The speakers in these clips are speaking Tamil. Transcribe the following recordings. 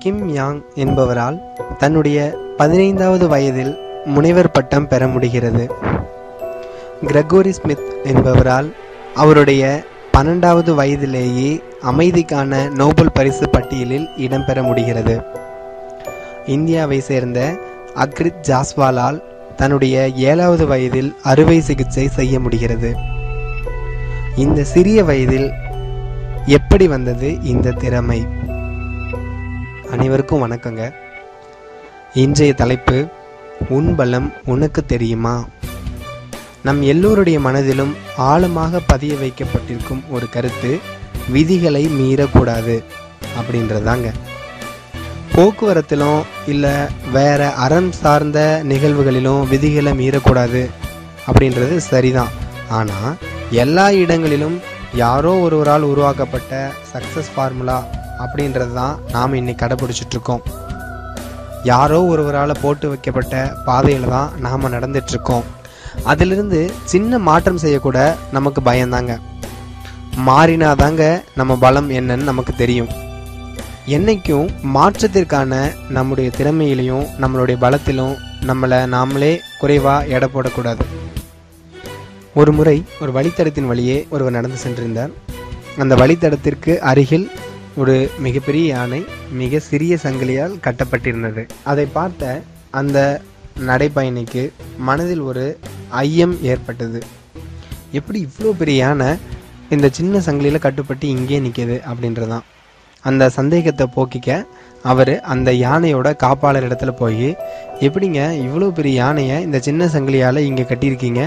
கிம் யாங் என்பவரால் தன்னுடைய 15வது வயதில் முனைவர் பட்டம் பெற முடிகிறது. கிரகோரி ஸ்மித் என்பவரால் அவருடைய 12வது வயதிலேயே அமைதிக்கான நோபல் பரிசு பட்டியலில் இடம்பெற முடிகிறது. இந்தியாவை சேர்ந்த அக்ரித் ஜாஸ்வாலால் தன்னுடைய 7வது வயதில் அறுவை சிகிச்சை செய்ய முடிகிறது. இந்த சிறிய வயதில் எப்படி வந்தது இந்த திறமை? அனைவருக்கும் வணக்கங்க. இன்றைய தலைப்பு, உன் பலம் உனக்கு தெரியுமா? நம் எல்லோருடைய மனதிலும் ஆழமாக பதிய வைக்கப்பட்டிருக்கும் ஒரு கருத்து, விதிகளை மீறக்கூடாது அப்படின்றதாங்க. போக்குவரத்திலும் இல்லை வேற அறம் சார்ந்த நிகழ்வுகளிலும் விதிகளை மீறக்கூடாது அப்படின்றது சரிதான். ஆனால் எல்லா இடங்களிலும் யாரோ ஒருவரால் உருவாக்கப்பட்ட சக்ஸஸ் ஃபார்முலா அப்படின்றது தான் நாம் இன்னைக்கு கடைப்பிடிச்சிட்ருக்கோம். யாரோ ஒருவரால் போட்டு வைக்கப்பட்ட பாதையில் தான் நாம் நடந்துட்டுருக்கோம். அதிலிருந்து சின்ன மாற்றம் செய்யக்கூட நமக்கு பயந்தாங்க. மாறினாதாங்க நம்ம பலம் என்னன்னு நமக்கு தெரியும். என்னைக்கும் மாற்றத்திற்கான நம்முடைய திறமையிலையும் நம்மளுடைய பலத்திலும் நம்மளை நாமளே குறைவாக எடை போடக்கூடாது. ஒரு முறை ஒரு வழித்தடத்தின் வழியே ஒருவர் நடந்து சென்றிருந்தார். அந்த வழித்தடத்திற்கு அருகில் ஒரு மிகப்பெரிய யானை மிக சிறிய சங்கிலியால் கட்டப்பட்டிருந்தது. அதை பார்த்த அந்த நடைப்பயணிக்கு மனதில் ஒரு ஐயம் ஏற்பட்டது. எப்படி இவ்வளோ பெரிய யானை இந்த சின்ன சங்கிலியில் கட்டுப்பட்டு இங்கே நிற்கிது அப்படின்றதான். அந்த சந்தேகத்தை போக்கிக்க அவர் அந்த யானையோட காப்பாளர் இடத்துல போய், எப்படிங்க இவ்வளோ பெரிய யானையை இந்த சின்ன சங்கிலியால் இங்கே கட்டியிருக்கீங்க,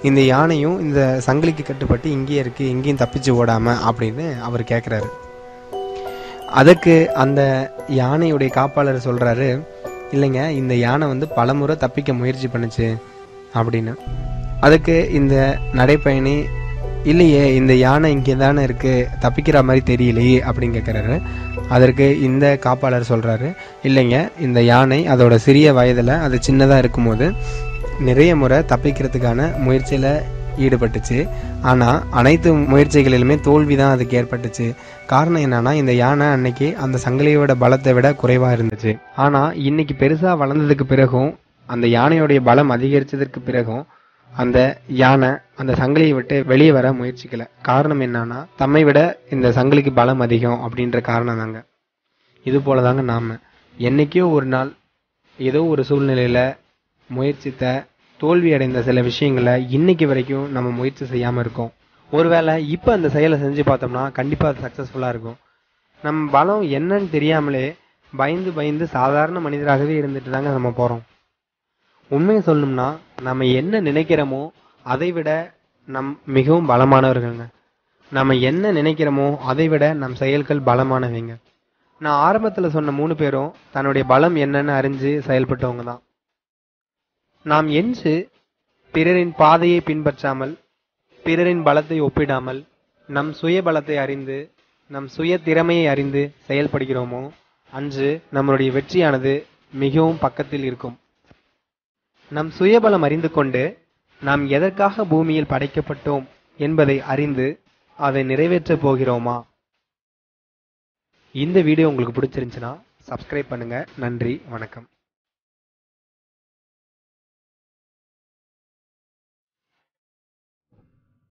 இந்த யானையும் இந்த சங்கிலிக்கு கட்டுப்பட்டு இங்கேயே இருக்குது, எங்கேயும் தப்பிச்சு ஓடாமல் அப்படின்னு அவர் கேட்குறாரு. அதுக்கு அந்த யானையுடைய காப்பாளர் சொல்கிறாரு, இல்லைங்க இந்த யானை பலமுறை தப்பிக்க முயற்சி பண்ணுச்சு அப்படின்னு. அதுக்கு இந்த நடைப்பயணி, இல்லையே இந்த யானை இங்கே தானே இருக்குது, தப்பிக்கிற மாதிரி தெரியலையே அப்படின்னு கேட்குறாரு. அதற்கு இந்த காப்பாளர் சொல்கிறாரு, இல்லைங்க இந்த யானை அதோட சிறிய வயதில் அது சின்னதாக இருக்கும்போது நிறைய முறை தப்பிக்கிறதுக்கான முயற்சியில் ஈடுபட்டுச்சு. ஆனால் அனைத்து முயற்சிகளிலுமே தோல்வி தான் அதுக்கு ஏற்பட்டுச்சு. காரணம் என்னன்னா, இந்த யானை அன்னைக்கு அந்த சங்கிலியோட பலத்தை விட குறைவாக இருந்துச்சு. ஆனால் இன்னைக்கு பெருசாக வளர்ந்ததுக்கு பிறகும், அந்த யானையோடைய பலம் அதிகரித்ததற்கு பிறகும் அந்த யானை அந்த சங்கிலியை விட்டு வெளியே வர முயற்சிக்கல. காரணம் என்னன்னா, தம்மை விட இந்த சங்கிலிக்கு பலம் அதிகம் அப்படின்ற காரணம் தாங்க. இது போல தாங்க நாம என்னைக்கோ ஒரு நாள் ஏதோ ஒரு சூழ்நிலையில முயற்சித்த தோல்வி அடைந்த சில விஷயங்களை இன்னைக்கு வரைக்கும் நம்ம முயற்சி செய்யாம இருக்கோம். ஒருவேளை இப்ப அந்த செயலை செஞ்சு பார்த்தோம்னா கண்டிப்பா அது சக்சஸ்ஃபுல்லா இருக்கும். நம்ம பலம் என்னன்னு தெரியாமலே பயந்து பயந்து சாதாரண மனிதராகவே இருந்துட்டு தாங்க நம்ம போறோம். உண்மையை சொல்லணும்னா, நம்ம என்ன நினைக்கிறோமோ அதை விட நம் மிகவும் பலமானவர்கள்ங்க. நம்ம என்ன நினைக்கிறோமோ அதை விட நம் செயல்கள் பலமானவைங்க. நான் ஆரம்பத்தில் சொன்ன 3 பேரும் தன்னுடைய பலம் என்னன்னு அறிஞ்சு செயல்பட்டவங்க தான். நாம் என்று பிறரின் பாதையை பின்பற்றாமல், பிறரின் பலத்தை ஒப்பிடாமல், நம் சுய பலத்தை அறிந்து, நம் சுய திறமையை அறிந்து செயல்படுகிறோமோ அன்று நம்மளுடைய வெற்றியானது மிகவும் பக்கத்தில் இருக்கும். நம் சுயபலம் அறிந்து கொண்டு நாம் எதற்காக பூமியில் படைக்கப்பட்டோம் என்பதை அறிந்து அதை நிறைவேற்ற போகிறோமா? இந்த வீடியோ உங்களுக்கு பிடிச்சிருந்துச்சுன்னா சப்ஸ்கிரைப் பண்ணுங்க. நன்றி, வணக்கம்.